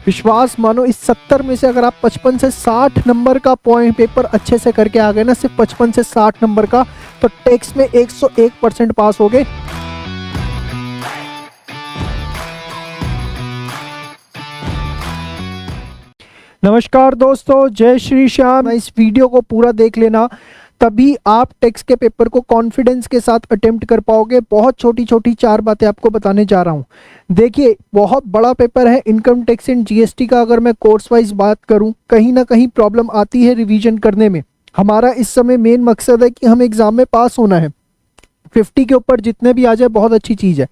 विश्वास मानो इस 70 में से अगर आप 55 से 60 नंबर का पॉइंट पेपर अच्छे से करके आ गए ना, सिर्फ 55 से 60 नंबर का, तो टेक्स्ट में 101% पास हो गए। नमस्कार दोस्तों, जय श्री श्याम। इस वीडियो को पूरा देख लेना, तभी आप टेक्स्ट के पेपर को कॉन्फिडेंस के साथ अटेम्प्ट कर पाओगे। बहुत छोटी छोटी 4 बातें आपको बताने जा रहा हूँ। देखिए, बहुत बड़ा पेपर है इनकम टैक्स एंड जीएसटी का। अगर मैं कोर्स वाइज बात करूँ, कहीं ना कहीं प्रॉब्लम आती है रिवीजन करने में। हमारा इस समय मेन मकसद है कि हमें एग्जाम में पास होना है। 50 के ऊपर जितने भी आ जाए बहुत अच्छी चीज़ है।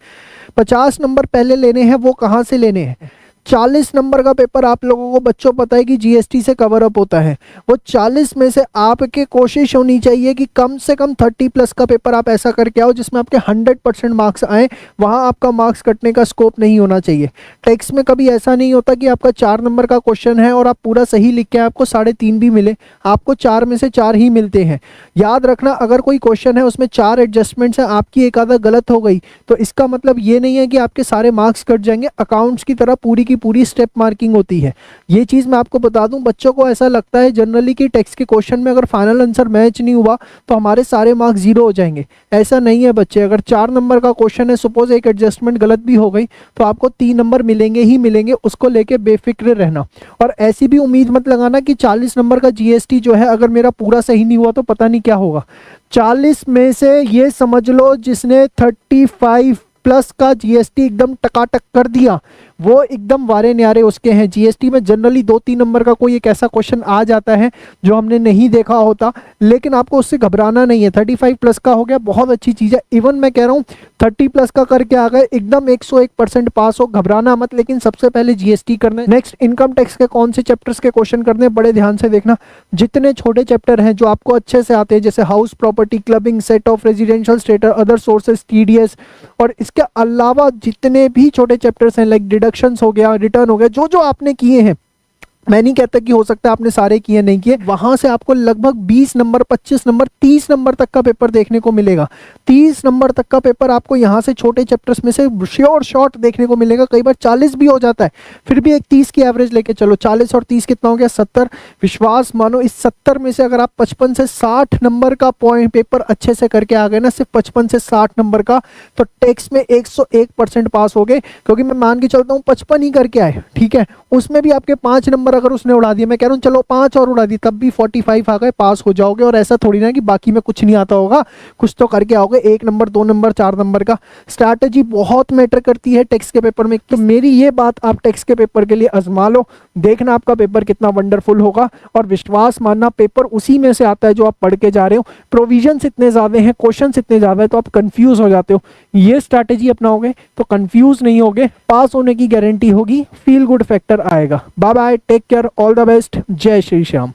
50 नंबर पहले लेने हैं, वो कहाँ से लेने हैं? 40 नंबर का पेपर आप लोगों को बच्चों पता है कि जीएसटी से कवर अप होता है। वो 40 में से आपके कोशिश होनी चाहिए कि कम से कम 30 प्लस का पेपर आप ऐसा करके आओ जिसमें आपके 100% मार्क्स आए। वहाँ आपका मार्क्स कटने का स्कोप नहीं होना चाहिए। टेक्स्ट में कभी ऐसा नहीं होता कि आपका 4 नंबर का क्वेश्चन है और आप पूरा सही लिख के आपको 3.5 भी मिले। आपको 4 में से 4 ही मिलते हैं। याद रखना, अगर कोई क्वेश्चन है उसमें 4 एडजस्टमेंट्स हैं, आपकी एक आधा गलत हो गई तो इसका मतलब ये नहीं है कि आपके सारे मार्क्स कट जाएंगे। अकाउंट्स की तरह पूरी की पूरी स्टेप मार्किंग होती है। ये चीज मैं आपको बता दूं, बच्चों को ऐसा लगता है जनरली कि टेक्स्ट के क्वेश्चन में अगर फाइनल आंसर मैच नहीं हुआ तो हमारे सारे मार्क्स 0 हो जाएंगे। ऐसा नहीं है बच्चे। अगर 4 नंबर का क्वेश्चन है, सपोज एक एडजस्टमेंट गलत भी हो गई, तो आपको 3 नंबर मिलेंगे ही मिलेंगे। उसको लेके बेफिक्र रहना। और ऐसी भी उम्मीद मत लगाना कि 40 नंबर का जीएसटी जो है अगर मेरा पूरा सही नहीं हुआ तो पता नहीं क्या होगा। 40 में से ये समझ लो जिसने 35 प्लस का जीएसटी एकदम टकाटक कर दिया, वो एकदम वारे न्यारे उसके हैं। जीएसटी में जनरली 2-3 नंबर का कोई एक ऐसा क्वेश्चन आ जाता है जो हमने नहीं देखा होता, लेकिन आपको उससे घबराना नहीं है। 35 प्लस का हो गया, बहुत अच्छी चीज़ है। इवन मैं कह रहा हूँ 30 प्लस का करके आ गए, एकदम 101% पास हो, घबराना मत। लेकिन सबसे पहले जीएसटी करना है। नेक्स्ट, इनकम टैक्स के कौन से चैप्टर्स के क्वेश्चन करने हैं, बड़े ध्यान से देखना। जितने छोटे चैप्टर हैं जो आपको अच्छे से आते हैं, जैसे house property, clubbing, set of residential status, other sources, TDS, और इसके अलावा जितने भी छोटे चैप्टर्स हैं लाइक डिडक्शंस हो गया, रिटर्न हो गया, जो जो आपने किए हैं, मैं नहीं कहता कि हो सकता है आपने सारे किए नहीं किए, वहां से आपको लगभग 20 नंबर, 25 नंबर, 30 नंबर तक का पेपर देखने को मिलेगा। 30 नंबर तक का पेपर आपको यहां से छोटे चैप्टर्स में से श्योर शॉर्ट देखने को मिलेगा। कई बार 40 भी हो जाता है, फिर भी एक 30 की एवरेज लेके चलो। 40 और 30 कितना हो गया? 70। विश्वास मानो इस 70 में से अगर आप 55 से 60 नंबर का पॉइंट पेपर अच्छे से करके आ गए ना, सिर्फ 55 से 60 नंबर का, तो टेक्स्ट में 101% पास हो गए। क्योंकि मैं मान के चलता हूँ 55 ही करके आए, ठीक है, उसमें भी आपके 5 नंबर अगर उसने उड़ा दिया, मैं कह रहा हूं चलो 5 और उड़ा दी, तब भी 45 आ गए, पास हो जाओगे। और ऐसा थोड़ी ना कि बाकी में कुछ नहीं आता होगा, कुछ तो करके आओगे। 1 नंबर, 2 नंबर, 4 नंबर का स्ट्रैटेजी बहुत मैटर करती है टेक्स्ट के पेपर में। तो मेरी ये बात आप टेक्स्ट के पेपर के लिए आजमा लो, देखना आपका पेपर कितना वंडरफुल होगा। और विश्वास मानना, पेपर उसी में से आता है जो आप पढ़ के जा रहे हो। प्रोविजंस इतने ज्यादा हैं, क्वेश्चन इतने ज्यादा है, तो आप कंफ्यूज हो जाते हो। ये स्ट्रैटेजी अपनाओगे तो कंफ्यूज नहीं होगे, पास होने की गारंटी होगी, फील गुड फैक्टर आएगा। Bye bye, take care, all the best, जय श्री श्याम।